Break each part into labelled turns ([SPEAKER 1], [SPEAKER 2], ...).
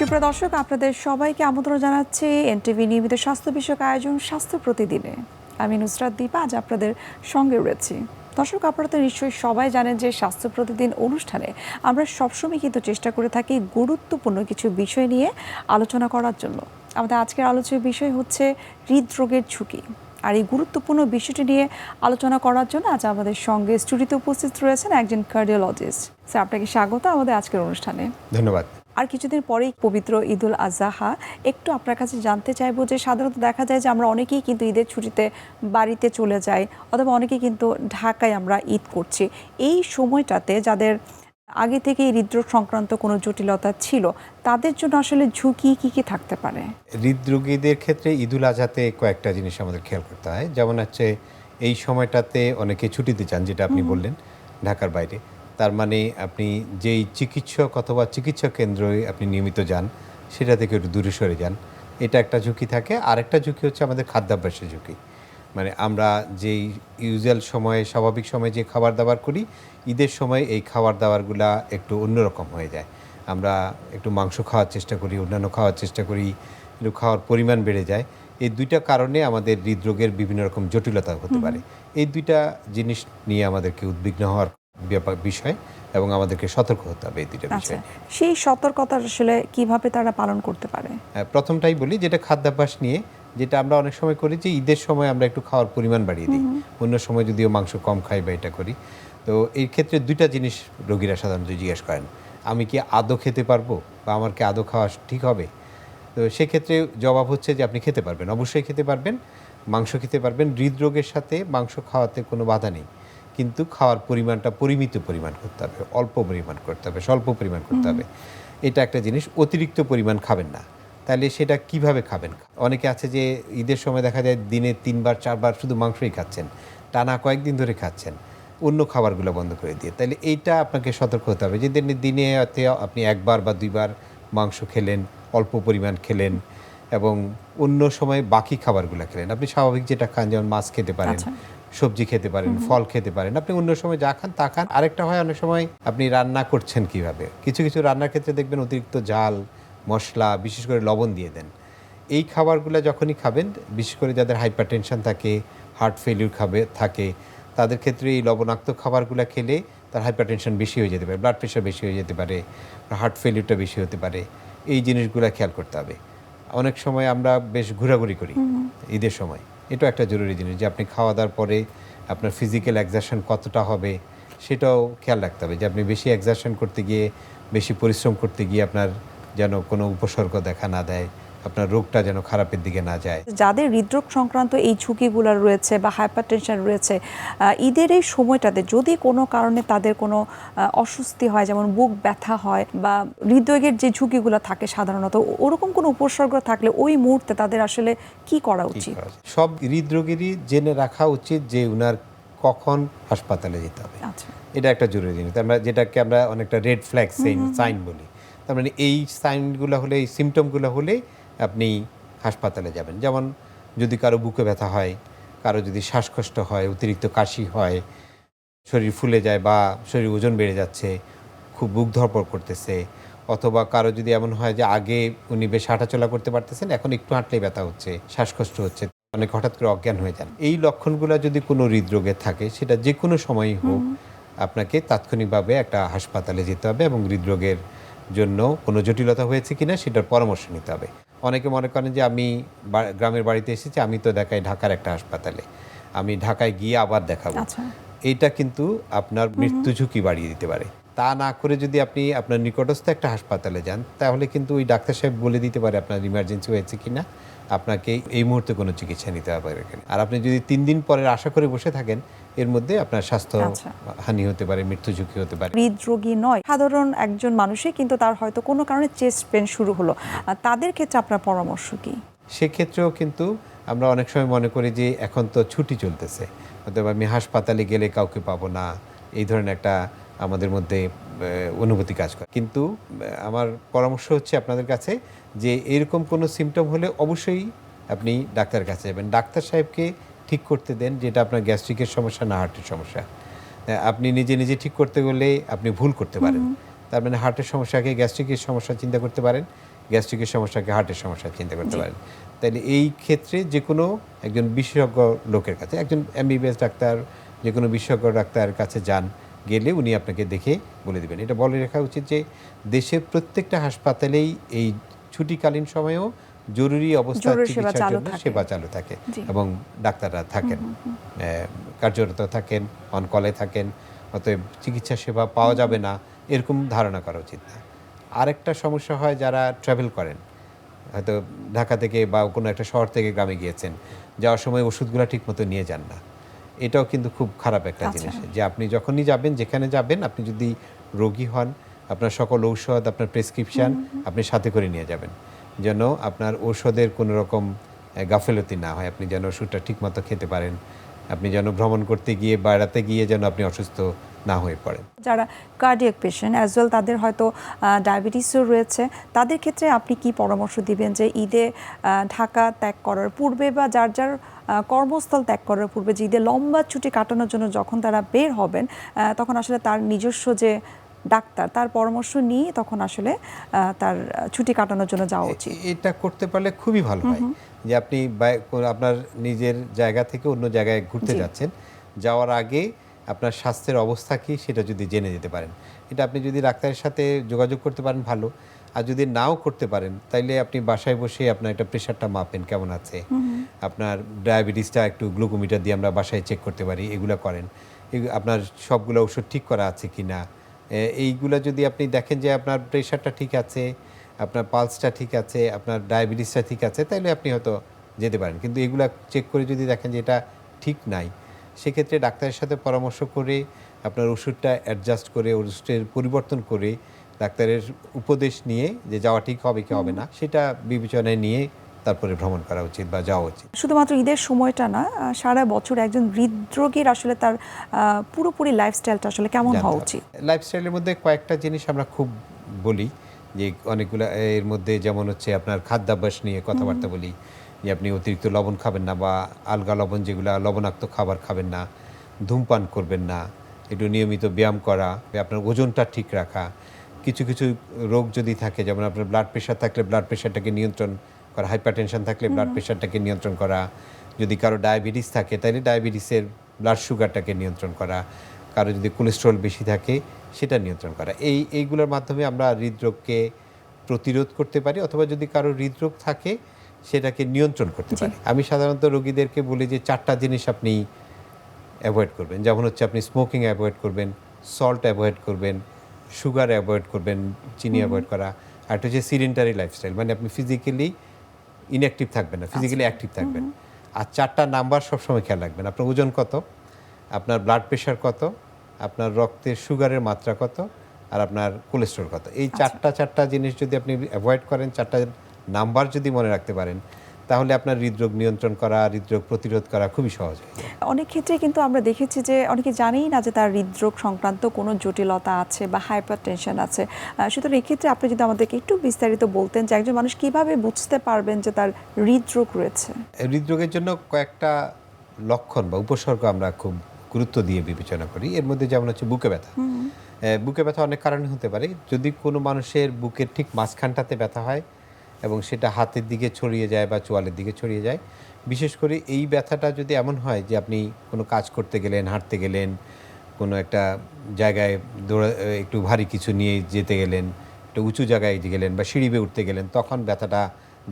[SPEAKER 1] সুপ্রিয় দর্শক, আপনাদের সবাইকে আমন্ত্রণ জানাচ্ছি এনটিভি নিয়মিত স্বাস্থ্য বিষয়ক আয়োজন স্বাস্থ্য প্রতিদিনে। আমি নুসরাত দীপা আজ আপনাদের সঙ্গে রয়েছি। দর্শক, আপনারা তো নিশ্চয়ই সবাই জানেন যে স্বাস্থ্য প্রতিদিন অনুষ্ঠানে আমরা সবসময় কিন্তু চেষ্টা করে থাকি গুরুত্বপূর্ণ কিছু বিষয় নিয়ে আলোচনা করার জন্য। আমাদের আজকের আলোচনার বিষয় হচ্ছে হৃদরোগের ঝুঁকি। আর এই গুরুত্বপূর্ণ বিষয়টি নিয়ে আলোচনা করার জন্য আজ আমাদের সঙ্গে স্টুডিওতে উপস্থিত রয়েছেন একজন কার্ডিওলজিস্ট। স্যার, আপনাকে স্বাগত আমাদের আজকের অনুষ্ঠানে।
[SPEAKER 2] ধন্যবাদ।
[SPEAKER 1] আর কিছুদিন পরেই পবিত্র ঈদুল আজহা। একটু আপনার কাছে জানতে চাইবো যে সাধারণত দেখা যায় যে আমরা অনেকেই কিন্তু ঈদের ছুটিতে বাড়িতে চলে যাই, অথবা অনেকেই কিন্তু ঢাকায় আমরা ঈদ করছি। এই সময়টাতে যাদের আগে থেকে হৃদরোগ সংক্রান্ত কোনো জটিলতা ছিল, তাদের জন্য আসলে ঝুঁকি কী থাকতে পারে?
[SPEAKER 2] হৃদরোগীদের ক্ষেত্রে ঈদুল আজহাতে কয়েকটা জিনিস আমাদের খেয়াল করতে হয়। যেমন হচ্ছে এই সময়টাতে অনেকে ছুটিতে যান, যেটা আপনি বললেন, ঢাকার বাইরে। তার মানে আপনি যেই চিকিৎসক অথবা চিকিৎসা কেন্দ্রে আপনি নিয়মিত যান, সেটা থেকে একটু দূরে সরে যান, এটা একটা ঝুঁকি থাকে। আরেকটা ঝুঁকি হচ্ছে আমাদের খাদ্যাভ্যাসের ঝুঁকি। মানে আমরা যেই ইউজুয়াল সময়ে, স্বাভাবিক সময়ে যে খাবার দাবার করি, ঈদের সময় এই খাবার দাবারগুলা একটু অন্যরকম হয়ে যায়। আমরা একটু মাংস খাওয়ার চেষ্টা করি, অন্যান্য খাওয়ার চেষ্টা করি, একটু খাওয়ার পরিমাণ বেড়ে যায়। এই দুইটা কারণে আমাদের হৃদরোগের বিভিন্ন রকম জটিলতা হতে পারে। এই দুইটা জিনিস নিয়ে আমাদেরকে উদ্বিগ্ন হওয়ার বিষয়, এবং আমাদেরকে সতর্ক হতে হবে এই দুইটা বিষয়ে।
[SPEAKER 1] সেই সতর্কতা আসলে কিভাবে তারা পালন করতে পারে?
[SPEAKER 2] প্রথমটাই বলি, যেটা খাদ্যাভ্যাস নিয়ে, যেটা আমরা অনেক সময় করি যে ঈদের সময় আমরা একটু খাওয়ার পরিমাণ বাড়িয়ে দিই, অন্য সময় যদিও মাংস কম খাই বা এটা করি। তো এই ক্ষেত্রে দুইটা জিনিস রোগীরা সাধারণত জিজ্ঞেস করেন, আমি কি আদৌ খেতে পারবো, বা আমার কি আদৌ খাওয়া ঠিক হবে? তো সেক্ষেত্রে জবাব হচ্ছে যে আপনি খেতে পারবেন, অবশ্যই খেতে পারবেন, মাংস খেতে পারবেন। হৃদরোগের সাথে মাংস খাওয়াতে কোনো বাধা নেই, কিন্তু খাওয়ার পরিমাণটা পরিমিত পরিমাণ করতে হবে, অল্প পরিমাণ করতে হবে, স্বল্প পরিমাণ করতে হবে। এটা একটা জিনিস। অতিরিক্ত পরিমাণ খাবেন না। তাহলে সেটা কিভাবে খাবেন? অনেকে আছে যে ঈদের সময় দেখা যায় দিনে 3 বার 4 বার শুধু মাংসই খাচ্ছেন, টানা কয়েকদিন ধরে খাচ্ছেন, অন্য খাবারগুলো বন্ধ করে দিয়ে। তাহলে এইটা আপনাকে সতর্ক হতে হবে যে দিনে আপনি 1 বার বা 2 বার মাংস খেলেন, অল্প পরিমাণ খেলেন, এবং অন্য সময় বাকি খাবারগুলো খেলেন। আপনি স্বাভাবিক যেটা খান, যেমন মাছ খেতে পারেন, সবজি খেতে পারেন, ফল খেতে পারেন, আপনি অন্য সময় যা খান তা খান। আরেকটা হয়, অনেক সময় আপনি রান্না করছেন কিভাবে, কিছু কিছু রান্নার ক্ষেত্রে দেখবেন অতিরিক্ত ঝাল, মশলা, বিশেষ করে লবণ দিয়ে দেন। এই খাবারগুলো যখনই খাবেন, বিশেষ করে যাদের হাইপারটেনশন থাকে, হার্ট ফেলিউর থাকে, তাদের ক্ষেত্রে এই লবণাক্ত খাবারগুলো খেলে তার হাইপারটেনশন বেশি হয়ে যেতে পারে, ব্লাড প্রেশার বেশি হয়ে যেতে পারে, হার্ট ফেলিউরটা বেশি হতে পারে। এই জিনিসগুলো খেয়াল করতে হবে। অনেক সময় আমরা বেশ ঘোরাঘুরি করি ঈদের সময়, এটাও একটা জরুরি জিনিস যে আপনি খাওয়া দাওয়ার পরে আপনার ফিজিক্যাল এক্সারশন কতটা হবে সেটাও খেয়াল রাখতে হবে, যে আপনি বেশি এক্সারশন করতে গিয়ে, বেশি পরিশ্রম করতে গিয়ে আপনার যেন কোনো উপসর্গ দেখা না দেয়, আপনার রোগটা যেন খারাপের দিকে না যায়।
[SPEAKER 1] যাদের হৃদরোগ সংক্রান্ত এই ঝুঁকিগুলো রয়েছে বা হাইপারটেনশন রয়েছে, ঈদের এই সময়টাতে যদি কোনো কারণে তাদের কোনো অস্বস্তি হয়, যেমন বুক ব্যথা হয় বা হৃদরোগের যে ঝুঁকিগুলো থাকে সাধারণত, ওরকম কোনো উপসর্গ থাকলে ওই মুহূর্তে তাদের আসলে কি করা উচিত?
[SPEAKER 2] সব হৃদরোগীরই জেনে রাখা উচিত যে উনার কখন হাসপাতালে যেতে হবে।
[SPEAKER 1] আচ্ছা,
[SPEAKER 2] এটা একটা জরুরি জিনিস। আমরা যেটাকে আমরা অনেকটা রেড ফ্ল্যাগ সাইন বলি। তার মানে এই সাইনগুলো হলে, এই সিমটমগুলো হলে আপনি হাসপাতালে যাবেন। যেমন যদি কারো বুকে ব্যথা হয়, কারো যদি শ্বাসকষ্ট হয়, অতিরিক্ত কাশি হয়, শরীর ফুলে যায় বা শরীর ওজন বেড়ে যাচ্ছে, খুব বুক ধড়ফড় করতেছে, অথবা কারো যদি এমন হয় যে আগে উনি বেশ হাঁটাচলা করতে পারতেছেন, এখন একটু হাঁটলেই ব্যথা হচ্ছে, শ্বাসকষ্ট হচ্ছে, অনেক হঠাৎ করে অজ্ঞান হয়ে যান। এই লক্ষণগুলো যদি কোনো হৃদরোগের থাকে, সেটা যে কোনো সময়ই হোক, আপনাকে তাৎক্ষণিকভাবে একটা হাসপাতালে যেতে হবে এবং হৃদরোগের জন্য কোনো জটিলতা হয়েছে কিনা সেটার পরামর্শ নিতে হবে। অনেকে মনে করেন যে আমি গ্রামের বাড়িতে এসেছি, আমি তো দেখাই ঢাকার একটা হাসপাতালে, আমি ঢাকায় গিয়ে আবার দেখাবো। এইটা কিন্তু আপনার মৃত্যু ঝুঁকি বাড়িয়ে দিতে পারে। তা না করে যদি আপনি আপনার নিকটস্থ একটা হাসপাতালে যান, তাহলে কিন্তু ওই ডাক্তার সাহেব বলে দিতে পারে আপনার ইমার্জেন্সি হয়েছে কিনা, আপনাকে এই মুহূর্তে কোনো চিকিৎসা নিতে হবে। আর আপনি যদি 3 দিন পরে আশা করে বসে থাকেন, এর মধ্যে আপনার স্বাস্থ্য হানি হতে পারে, মৃত্যু ঝুঁকি হতে পারে।
[SPEAKER 1] হৃদরোগী নয়, সাধারণ একজন মানুষই কিন্তু তার হয়তো কোনো কারণে চেস্ট পেন শুরু হলো, তাদের ক্ষেত্রে আপনার পরামর্শ কি?
[SPEAKER 2] সেক্ষেত্রেও কিন্তু আমরা অনেক সময় মনে করি যে এখন তো ছুটি চলতেছে, অথবা আমি হাসপাতালে গেলে কাউকে পাবো না, এই ধরনের একটা আমাদের মধ্যে অনুভূতি কাজ করে। কিন্তু আমার পরামর্শ হচ্ছে আপনাদের কাছে যে এরকম কোনো সিমটম হলে অবশ্যই আপনি ডাক্তারের কাছে যাবেন। ডাক্তার সাহেবকে ঠিক করতে দেন যেটা আপনার গ্যাস্ট্রিকের সমস্যা না হার্টের সমস্যা। আপনি নিজে নিজে ঠিক করতে গেলে আপনি ভুল করতে পারেন। তার মানে হার্টের সমস্যাকে গ্যাস্ট্রিকের সমস্যা চিন্তা করতে পারেন, গ্যাস্ট্রিকের সমস্যাকে হার্টের সমস্যা চিন্তা করতে পারেন। তাইলে এই ক্ষেত্রে যে কোনো একজন বিশেষজ্ঞ লোকের কাছে, একজন এমবিবিএস ডাক্তার, যে কোনো বিশেষজ্ঞ ডাক্তারের কাছে যান, গেলে উনি আপনাকে দেখে বলে দেবেন। এটা বলে রাখা উচিত যে দেশের প্রত্যেকটা হাসপাতালেই এই ছুটিকালীন সময়েও জরুরি অবস্থার চিকিৎসার জন্য সেবা চালু থাকে এবং ডাক্তাররা থাকেন, কার্যরত থাকেন, অন কলে থাকেন। অতএব চিকিৎসা সেবা পাওয়া যাবে না এরকম ধারণা করা উচিত না। আরেকটা সমস্যা হয় যারা ট্রাভেল করেন, হয়তো ঢাকা থেকে বা কোনো একটা শহর থেকে গ্রামে গিয়েছেন, যাওয়ার সময় ওষুধগুলো ঠিকমতো নিয়ে যান না। এটাও কিন্তু খুব খারাপ একটা জিনিস, যে আপনি যখনই যাবেন, যেখানে যাবেন, আপনি যদি রোগী হন, আপনার সকল ঔষধ, আপনার প্রেসক্রিপশান আপনি সাথে করে নিয়ে যাবেন, যেন আপনার ঔষধের কোনো রকম গাফেলতি না হয়, আপনি যেন ওষুধটা ঠিকমতো খেতে পারেন, আপনি যেন ভ্রমণ করতে গিয়ে বেড়াতে গিয়ে যেন আপনি অসুস্থ না হয়ে পড়েন।
[SPEAKER 1] যারা কার্ডিয়াক পেশেন্ট অ্যাজ ওয়েল, তাদের হয়তো ডায়াবেটিসও রয়েছে, তাদের ক্ষেত্রে আপনি কি পরামর্শ দিবেন যে ঈদে ঢাকা ত্যাগ করার পূর্বে বা যার যার কর্মস্থল ত্যাগ করার পূর্বে যে ঈদে লম্বা ছুটি কাটানোর জন্য যখন তারা বের হবেন, তখন আসলে তার নিজস্ব যে ডাক্তার, তার পরামর্শ নিয়ে তখন আসলে তার ছুটি কাটানোর জন্য যাওয়া উচিত?
[SPEAKER 2] এটা করতে পারলে খুবই ভালো হয়, যে আপনি আপনার নিজের জায়গা থেকে অন্য জায়গায় ঘুরতে যাচ্ছেন, যাওয়ার আগে আপনার স্বাস্থ্যের অবস্থা কী সেটা যদি জেনে যেতে পারেন। এটা আপনি যদি ডাক্তারের সাথে যোগাযোগ করতে পারেন ভালো, আর যদি নাও করতে পারেন তাইলে আপনি বাসায় বসে আপনার একটা প্রেশারটা মাপেন কেমন আছে, আপনার ডায়াবেটিসটা একটু গ্লুকোমিটার দিয়ে আমরা বাসায় চেক করতে পারি, এগুলো করেন। আপনার সবগুলো ওষুধ ঠিক করা আছে কি না, এইগুলো যদি আপনি দেখেন যে আপনার প্রেশারটা ঠিক আছে, আপনার পালসটা ঠিক আছে, আপনার ডায়াবেটিসটা ঠিক আছে, তাহলে আপনি হয়তো যেতে পারেন। কিন্তু এগুলো চেক করে যদি দেখেন যে এটা ঠিক নাই, সেক্ষেত্রে ডাক্তারের সাথে পরামর্শ করে আপনার ওষুধটা অ্যাডজাস্ট করে, ওষুধের পরিবর্তন করে, ডাক্তারের উপদেশ নিয়ে যে যাওয়া ঠিক হবে কি হবে না সেটা বিবেচনায় নিয়ে তারপরে ভ্রমণ করা উচিত বা যাওয়া উচিত।
[SPEAKER 1] শুধুমাত্র ঈদের সময়টা না, সারা বছর একজন হৃদরোগীর আসলে তার পুরোপুরি লাইফস্টাইলটা আসলে কেমন হওয়া উচিত?
[SPEAKER 2] লাইফস্টাইলের মধ্যে কয়েকটা জিনিস আমরা খুব বলি, যে অনেকগুলো এর মধ্যে যেমন হচ্ছে আপনার খাদ্যাভ্যাস নিয়ে কথাবার্তা বলি, যে আপনি অতিরিক্ত লবণ খাবেন না বা আলগা লবণ, যেগুলো লবণাক্ত খাবার খাবেন না, ধূমপান করবেন না, একটু নিয়মিত ব্যায়াম করা, আপনার ওজনটা ঠিক রাখা। কিছু কিছু রোগ যদি থাকে, যেমন আপনার ব্লাড প্রেশার থাকলে ব্লাড প্রেশারটাকে নিয়ন্ত্রণ করা, হাইপারটেনশন থাকলে ব্লাড প্রেশারটাকে নিয়ন্ত্রণ করা, যদি কারো ডায়াবেটিস থাকে তাহলে ডায়াবেটিসের ব্লাড সুগারটাকে নিয়ন্ত্রণ করা, কারো যদি কোলেস্ট্রল বেশি থাকে সেটা নিয়ন্ত্রণ করা। এইগুলোর মাধ্যমে আমরা হৃদরোগকে প্রতিরোধ করতে পারি, অথবা যদি কারো হৃদরোগ থাকে সেটাকে নিয়ন্ত্রণ করতে পারি। আমি সাধারণত রোগীদেরকে বলি যে 4টা জিনিস আপনি অ্যাভয়েড করবেন, যেমন হচ্ছে আপনি স্মোকিং অ্যাভয়েড করবেন, সল্ট অ্যাভয়েড করবেন, সুগার অ্যাভয়েড করবেন, চিনি অ্যাভয়েড করা, আর একটা হচ্ছে সিডেন্টারি লাইফস্টাইল, মানে আপনি ফিজিক্যালি ইনঅ্যাক্টিভ থাকবেন না, ফিজিক্যালি অ্যাক্টিভ থাকবেন। আর 4টা নাম্বার সবসময় খেয়াল রাখবেন, আপনার ওজন কত, আপনার ব্লাড প্রেশার কত, আপনার রক্তের সুগারের মাত্রা কত, আর আপনার কোলেস্ট্রল কত। এই 4টা জিনিস যদি আপনি অ্যাভয়েড করেন, 4টা নাম্বার যদি মনে রাখতে পারেন, তাহলে আপনার হৃদরোগ নিয়ন্ত্রণ করা, হৃদরোগ প্রতিরোধ করা খুবই সহজ হয়ে যায়।
[SPEAKER 1] অনেক ক্ষেত্রে কিন্তু আমরা দেখেছি যে অনেকে জানেই না যে তার হৃদরোগ সংক্রান্ত কোনো জটিলতা আছে বা হাইপার টেনশন আছে। সুতরাং এক্ষেত্রে আপনি যদি আমাদেরকে একটু বিস্তারিত বলতেন যে একজন মানুষ কিভাবে বুঝতে পারবেন যে তার হৃদরোগ রয়েছে?
[SPEAKER 2] হৃদরোগের জন্য কয়েকটা লক্ষণ বা উপসর্গ আমরা খুব গুরুত্ব দিয়ে বিবেচনা করি। এর মধ্যে যেমন হচ্ছে বুকে ব্যথা। বুকে ব্যথা অনেক কারণে হতে পারে। যদি কোনো মানুষের বুকের ঠিক মাঝখানটাতে ব্যথা হয় এবং সেটা হাতের দিকে ছড়িয়ে যায় বা চোয়ালের দিকে ছড়িয়ে যায়, বিশেষ করে এই ব্যথাটা যদি এমন হয় যে আপনি কোনো কাজ করতে গেলেন, হাঁটতে গেলেন, কোনো একটা জায়গায় একটু ভারী কিছু নিয়ে যেতে গেলেন, একটু উঁচু জায়গায় গেলেন বা সিঁড়ি বেয়ে উঠতে গেলেন, তখন ব্যথাটা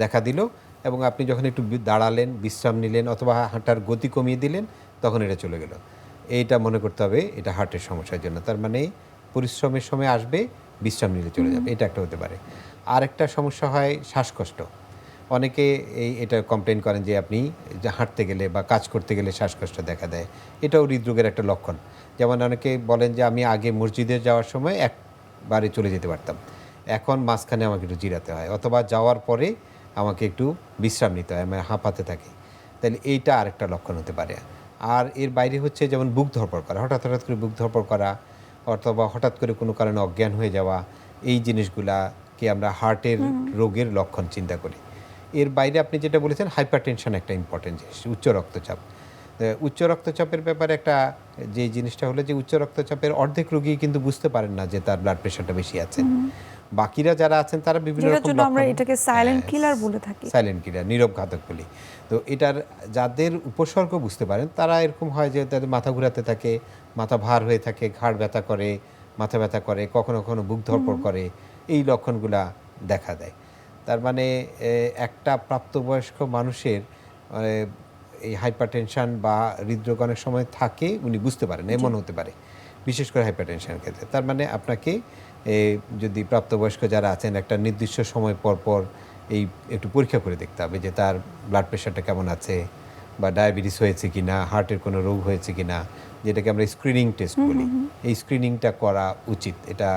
[SPEAKER 2] দেখা দিল এবং আপনি যখন একটু দাঁড়ালেন, বিশ্রাম নিলেন অথবা হাঁটার গতি কমিয়ে দিলেন, তখন এটা চলে গেল। এইটা মনে করতে হবে এটা হার্টের সমস্যার জন্য। তার মানে পরিশ্রমের সময় আসবে, বিশ্রাম নিলে চলে যাবে, এটা একটা হতে পারে। আর একটা সমস্যা হয় শ্বাসকষ্ট। অনেকে এটা কমপ্লেন করেন যে আপনি হাঁটতে গেলে বা কাজ করতে গেলে শ্বাসকষ্ট দেখা দেয়, এটাও হৃদরোগের একটা লক্ষণ। যেমন অনেকে বলেন যে আমি আগে মসজিদে যাওয়ার সময় একবারে চলে যেতে পারতাম, এখন মাঝখানে আমাকে একটু জিরাতে হয়, অথবা যাওয়ার পরে আমাকে একটু বিশ্রাম নিতে হয়, আমি হাঁপাতে থাকি, তাহলে এইটা আরেকটা লক্ষণ হতে পারে। আর এর বাইরে হচ্ছে যেমন বুক ধড়ফড় করা, হঠাৎ হঠাৎ করে বুক ধড়ফড় করা, অথবা হঠাৎ করে কোনো কারণে অজ্ঞান হয়ে যাওয়া, এই জিনিসগুলাকে আমরা হার্টের রোগের লক্ষণ চিন্তা করি। এর বাইরে আপনি যেটা বলেছেন হাইপার টেনশন একটা ইম্পর্টেন্ট জিনিস, উচ্চ রক্তচাপ। উচ্চ রক্তচাপের ব্যাপারে একটা যে জিনিসটা হলো যে উচ্চ রক্তচাপের অর্ধেক রোগী কিন্তু বুঝতে পারেন না যে তার ব্লাড প্রেশারটা বেশি আছে। বাকিরা যারা আছেন তারা বিভিন্ন
[SPEAKER 1] যেটার
[SPEAKER 2] রকম
[SPEAKER 1] জন্য আমরা এটাকে সাইলেন্ট কিলার বলে থাকি।
[SPEAKER 2] সাইলেন্ট কিলার, নীরব ঘাতক বলি। তো এটার যাদের উপসর্গ বুঝতে পারেন তারা এরকম হয় যে তাদের মাথা ঘুরাতে থাকে, মাথা ভার হয়ে থাকে, ঘাড় ব্যথা করে, মাথা ব্যথা করে, কখনো কখনো বুক ধড়ফড় করে, এই লক্ষণগুলা দেখা দেয়। তার মানে একটা প্রাপ্তবয়স্ক মানুষের এই হাইপারটেনশন বা হৃদরোগ অনেক সময় থাকে, উনি বুঝতে পারেন, এমন হতে পারে, বিশেষ করে হাইপারটেনশনের ক্ষেত্রে। তার মানে আপনাকে যদি প্রাপ্তবয়স্ক যারা আছেন একটা নির্দিষ্ট সময় পর পর এই একটু পরীক্ষা করে দেখতে হবে যে তার ব্লাড প্রেশারটা কেমন আছে, বা ডায়াবেটিস হয়েছে কিনা, হার্টের কোনো রোগ হয়েছে কিনা, যেটাকে আমরা স্ক্রিনিং টেস্ট বলি। এই স্ক্রিনিংটা করা উচিত, এটা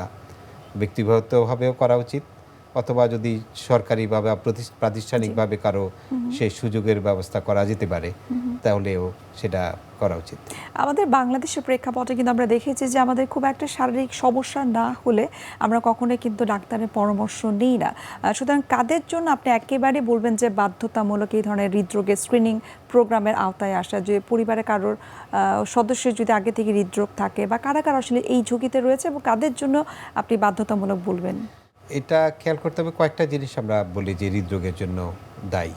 [SPEAKER 2] ব্যক্তিগতভাবেও করা উচিত, অথবা যদি সরকারিভাবে প্রাতিষ্ঠানিকভাবে কারো সেই সুযোগের ব্যবস্থা করা যেতে পারে তাহলেও সেটা করা উচিত।
[SPEAKER 1] আমাদের বাংলাদেশের প্রেক্ষাপটে কিন্তু আমরা দেখেছি যে আমাদের খুব একটা শারীরিক সমস্যা না হলে আমরা কখনোই কিন্তু ডাক্তারের পরামর্শ নিই না। সুতরাং কাদের জন্য আপনি একেবারে বলবেন যে বাধ্যতামূলক এই ধরনের হৃদরোগের স্ক্রিনিং প্রোগ্রামের আওতায় আসা, যে পরিবারে কারোর সদস্যের যদি আগে থেকে হৃদরোগ থাকে, বা কারা কারা আসলে এই ঝুঁকিতে রয়েছে এবং কাদের জন্য আপনি বাধ্যতামূলক বলবেন?
[SPEAKER 2] এটা খেয়াল করতে হবে, কয়েকটা জিনিস আমরা বলি যে হৃদরোগের জন্য দায়ী।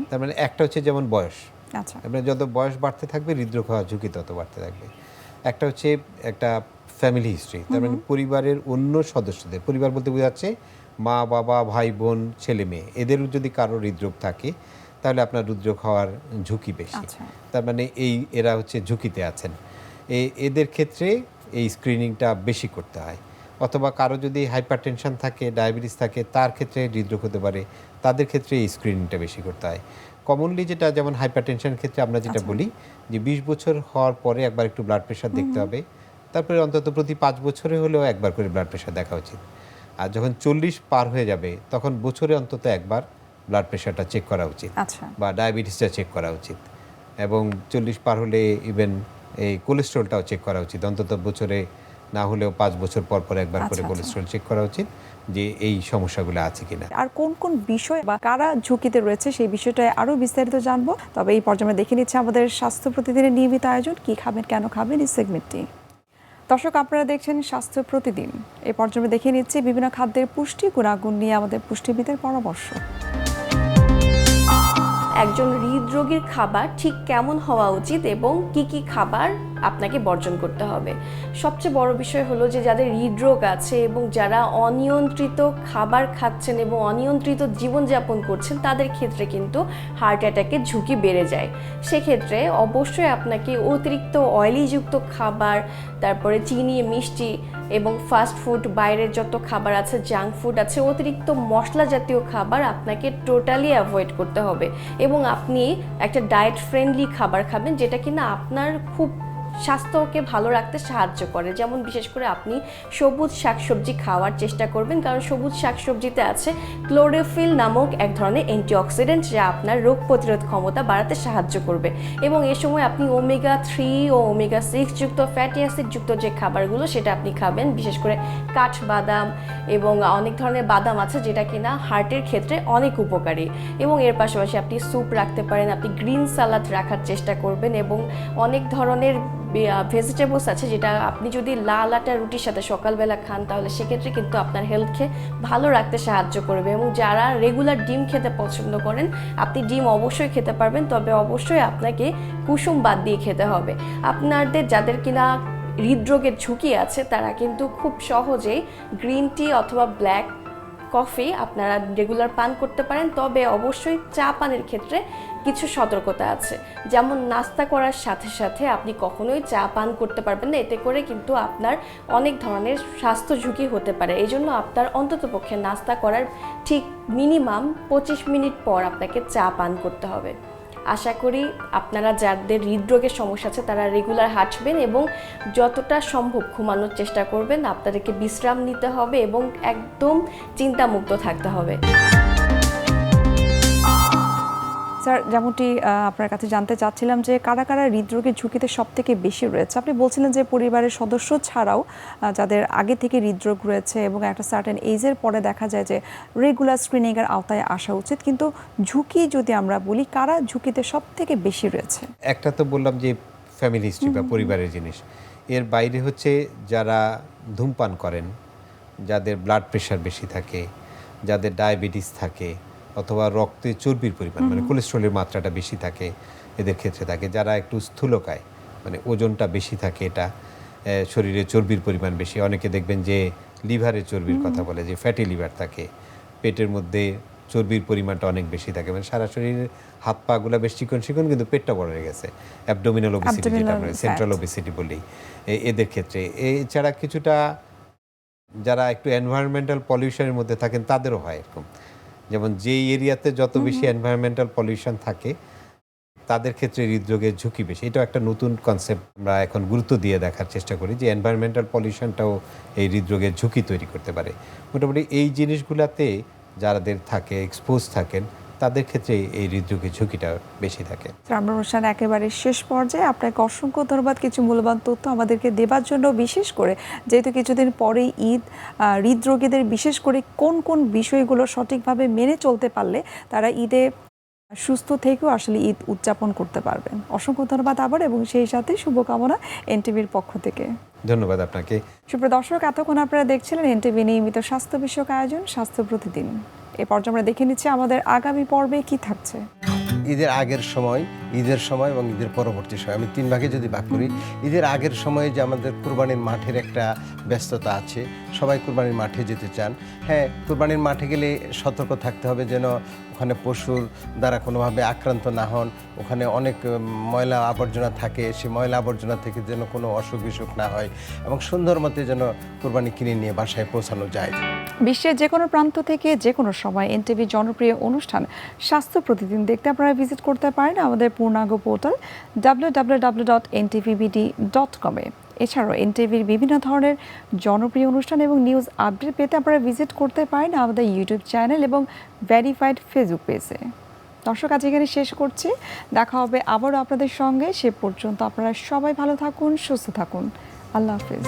[SPEAKER 2] তার মানে একটা হচ্ছে যেমন বয়স,
[SPEAKER 1] আচ্ছা,
[SPEAKER 2] মানে যত বয়স বাড়তে থাকবে হৃদরোগ হওয়ার ঝুঁকি তত বাড়তে থাকবে। একটা হচ্ছে একটা ফ্যামিলি হিস্ট্রি, তার মানে পরিবারের অন্য সদস্যদের, পরিবার বলতে বোঝাচ্ছে মা বাবা ভাই বোন ছেলে মেয়ে, এদের যদি কারো হৃদরোগ থাকে তাহলে আপনার হৃদরোগ হওয়ার ঝুঁকি বেশি। তার মানে এরা হচ্ছে ঝুঁকিতে আছেন, এদের ক্ষেত্রে এই স্ক্রিনিংটা বেশি করতে হয়। অথবা কারো যদি হাইপারটেনশন থাকে, ডায়াবেটিস থাকে, তার ক্ষেত্রে হৃদরোগ হতে পারে, তাদের ক্ষেত্রে এই স্ক্রিনিংটা বেশি করতে হয়। কমনলি যেটা, যেমন হাইপারটেনশনের ক্ষেত্রে আমরা যেটা বলি যে 20 বছর হওয়ার পরে একবার একটু ব্লাড প্রেশার দেখতে হবে, তারপরে অন্তত প্রতি 5 বছরে হলেও একবার করে ব্লাড প্রেশার দেখা উচিত। আর যখন 40 পার হয়ে যাবে তখন বছরে অন্তত একবার ব্লাড প্রেশারটা চেক করা উচিত, বা ডায়াবেটিসটা চেক করা উচিত। এবং 40 পার হলে ইভেন এই কোলেস্ট্রলটাও চেক করা উচিত, অন্তত বছরে না হলেও 5 বছর পর পর একবার করে কোলেস্ট্রল চেক করা উচিত যে এই সমস্যাগুলো আছে কিনা।
[SPEAKER 1] আর কোন কোন বিষয় বা কারা ঝুঁকিতে রয়েছে সেই বিষয়টায় আরো বিস্তারিত জানবো। তবে এই পর্যায়ে দেখে নিচ্ছে আমাদের স্বাস্থ্য প্রতিদিনের নিয়মিত আয়োজন কি খাবেন কেন খাবেন এই সেগমেন্টটি। দর্শক, আপনারা দেখছেন স্বাস্থ্য প্রতিদিন। এই পর্যায়ে দেখে নিচ্ছে বিভিন্ন খাদ্যের পুষ্টি গুণাগুণ নিয়ে আমাদের পুষ্টিবিদের পরামর্শ।
[SPEAKER 3] একজন হৃদরোগীর খাবার ঠিক কেমন হওয়া উচিত এবং কি কি খাবার আপনাকে বর্জন করতে হবে। সবচেয়ে বড় বিষয় হলো যে যাদের হৃদরোগ আছে এবং যারা অনিয়ন্ত্রিত খাবার খাচ্ছেন এবং অনিয়ন্ত্রিত জীবনযাপন করছেন, তাদের ক্ষেত্রে কিন্তু হার্ট অ্যাটাকের ঝুঁকি বেড়ে যায়। সেক্ষেত্রে অবশ্যই আপনাকে অতিরিক্ত অয়েলিযুক্ত খাবার, তারপরে চিনি মিষ্টি এবং ফাস্ট ফুড, বাইরের যত খাবার আছে, জাঙ্ক ফুড আছে, অতিরিক্ত মশলা জাতীয় খাবার আপনাকে টোটালি অ্যাভয়েড করতে হবে। এবং আপনি একটা ডায়েট ফ্রেন্ডলি খাবার খাবেন, যেটা কিনা আপনার খুব স্বাস্থ্যকে ভালো রাখতে সাহায্য করে। যেমন বিশেষ করে আপনি সবুজ শাকসবজি খাওয়ার চেষ্টা করবেন, কারণ সবুজ শাকসবজিতে আছে ক্লোরোফিল নামক এক ধরনের অ্যান্টিঅক্সিডেন্ট, যা আপনার রোগ প্রতিরোধ ক্ষমতা বাড়াতে সাহায্য করবে। এবং এ সময় আপনি ওমেগা 3 ও ওমেগা 6 যুক্ত ফ্যাটি অ্যাসিড যুক্ত যে খাবারগুলো সেটা আপনি খাবেন, বিশেষ করে কাঠবাদাম এবং অনেক ধরনের বাদাম আছে যেটা কিনা হার্টের ক্ষেত্রে অনেক উপকারী। এবং এর পাশাপাশি আপনি স্যুপ রাখতে পারেন, আপনি গ্রিন সালাদ রাখার চেষ্টা করবেন, এবং অনেক ধরনের ভেজিটেবলস আছে যেটা আপনি যদি লাল আটা রুটির সাথে সকালবেলা খান তাহলে সেক্ষেত্রে কিন্তু আপনার হেলথকে ভালো রাখতে সাহায্য করবে। এবং যারা রেগুলার ডিম খেতে পছন্দ করেন, আপনি ডিম অবশ্যই খেতে পারবেন, তবে অবশ্যই আপনাকে কুসুম বাদ দিয়ে খেতে হবে। আপনাদের যাদের কিনা হৃদরোগের ঝুঁকি আছে তারা কিন্তু খুব সহজেই গ্রিন টি অথবা ব্ল্যাক কফি আপনারা রেগুলার পান করতে পারেন, তবে অবশ্যই চা পানের ক্ষেত্রে কিছু সতর্কতা আছে। যেমন নাস্তা করার সাথে সাথে আপনি কখনোই চা পান করতে পারবেন না, এতে করে কিন্তু আপনার অনেক ধরনের স্বাস্থ্য ঝুঁকি হতে পারে। এই জন্য আপনার অন্ততপক্ষে নাস্তা করার ঠিক মিনিমাম 25 মিনিট পর আপনাকে চা পান করতে হবে। আশা করি আপনারা যাদের হৃদরোগের সমস্যা আছে তারা রেগুলার হাঁটবেন এবং যতটা সম্ভব ঘুমানোর চেষ্টা করবেন। আপনাদেরকে বিশ্রাম নিতে হবে এবং একদম চিন্তামুক্ত থাকতে হবে।
[SPEAKER 1] স্যার, যেমনটি আপনার কাছে জানতে চাচ্ছিলাম যে কারা কারা হৃদরোগের ঝুঁকিতে সব থেকে বেশি রয়েছে। আপনি বলছিলেন যে পরিবারের সদস্য ছাড়াও যাদের আগে থেকে হৃদরোগ রয়েছে এবং একটা সার্টেন এজের পরে দেখা যায় যে রেগুলার স্ক্রিনিংয়ের আওতায় আসা উচিত, কিন্তু ঝুঁকি যদি আমরা বলি কারা ঝুঁকিতে সব থেকে বেশি রয়েছে?
[SPEAKER 2] একটা তো বললাম যে ফ্যামিলি হিস্ট্রি বা পরিবারের জিনিস, এর বাইরে হচ্ছে যারা ধূমপান করেন যাদের ব্লাড প্রেশার বেশি থাকে, যাদের ডায়াবেটিস থাকে, অথবা রক্তে চর্বির পরিমাণ মানে কোলেস্ট্রলের মাত্রাটা বেশি থাকে, এদের ক্ষেত্রে থাকে। যারা একটু স্থূলকায় মানে ওজনটা বেশি থাকে, এটা শরীরে চর্বির পরিমাণ বেশি, অনেকে দেখবেন যে লিভারের চর্বির কথা বলে, যে ফ্যাটি লিভার থাকে, পেটের মধ্যে চর্বির পরিমাণটা অনেক বেশি থাকে, মানে সারা শরীরের হাত পাগুলা বেশ চিকন চিকন কিন্তু পেটটা বড় হয়ে গেছে, অ্যাবডোমিনাল ওবেসিটি যেটা আমরা সেন্ট্রাল ওবেসিটি বলি এদের ক্ষেত্রে। এছাড়া কিছুটা যারা একটু এনভায়রনমেন্টাল পলিউশনের মধ্যে থাকেন তাদেরও হয় এরকম, যেমন যেই এরিয়াতে যত বেশি এনভায়রনমেন্টাল পলিউশন থাকে তাদের ক্ষেত্রে হৃদরোগের ঝুঁকি বেশি। এটাও একটা নতুন কনসেপ্ট, আমরা এখন গুরুত্ব দিয়ে দেখার চেষ্টা করি যে এনভায়রনমেন্টাল পলিউশনটাও এই হৃদরোগের ঝুঁকি তৈরি করতে পারে। মোটামুটি এই জিনিসগুলোতে যাদের থাকে, এক্সপোজ থাকেন, তাদের ক্ষেত্রে এই হৃদরোগের ঝুঁকিটা বেশি থাকে।
[SPEAKER 1] আমরা অনুষ্ঠান একেবারে শেষ পর্যায়ে, আপনাকে অসংখ্য ধন্যবাদ কিছু মূল্যবান তথ্য আমাদেরকে দেবার জন্য। বিশেষ করে যেহেতু কিছুদিন পরেই ঈদ, হৃদরোগীদের বিশেষ করে কোন কোন বিষয়গুলো সঠিকভাবে মেনে চলতে পারলে তারা ঈদে সুস্থ থেকেও আসলে ঈদ উদযাপন করতে পারবেন। অসংখ্য ধন্যবাদ আবার, এবং সেই সাথে শুভকামনা এনটিভির পক্ষ থেকে।
[SPEAKER 2] ধন্যবাদ আপনাকে।
[SPEAKER 1] সুপ্রিয় দর্শক, এতক্ষণ আপনারা দেখছিলেন এনটিভি নিয়মিত স্বাস্থ্য বিষয়ক আয়োজন স্বাস্থ্য প্রতিদিন। এ পর্যায়ে আমরা দেখে নিচ্ছি আমাদের আগামী পর্বে কি থাকছে।
[SPEAKER 4] ঈদের আগের সময়, ঈদের সময় এবং ঈদের পরবর্তী সময়, আমি 3 ভাগে যদি ভাগ করি। ঈদের আগের সময়ে যে আমাদের কুরবানির মাঠের একটা ব্যস্ততা আছে, সবাই কুরবানির মাঠে যেতে চান। হ্যাঁ, কুরবানির মাঠে গেলে সতর্ক থাকতে হবে যেন ওখানে পশুর দ্বারা কোনোভাবে আক্রান্ত না হন। ওখানে অনেক ময়লা আবর্জনা থাকে, সেই ময়লা আবর্জনা থেকে যেন কোনো অসুখ বিসুখ না হয়, এবং সুন্দর মতে যেন কুরবানি কিনে নিয়ে বাসায় পৌঁছানো যায়।
[SPEAKER 1] বিশ্বের যে কোনো প্রান্ত থেকে যে কোনো সময় এনটিভি জনপ্রিয় অনুষ্ঠান স্বাস্থ্য প্রতিদিন দেখতে আপনারা ভিজিট করতে পারেন আমাদের পূর্ণাঙ্গ পোর্টাল www.ntvbd.com এ। এছাড়াও এনটিভির বিভিন্ন ধরনের জনপ্রিয় অনুষ্ঠান এবং নিউজ আপডেট পেতে আপনারা ভিজিট করতে পারেন আমাদের ইউটিউব চ্যানেল এবং ভেরিফাইড ফেসবুক পেজে। দর্শক, আজ এখানে শেষ করছি, দেখা হবে আবারও আপনাদের সঙ্গে। সে পর্যন্ত আপনারা সবাই ভালো থাকুন, সুস্থ থাকুন। আল্লাহ হাফিজ।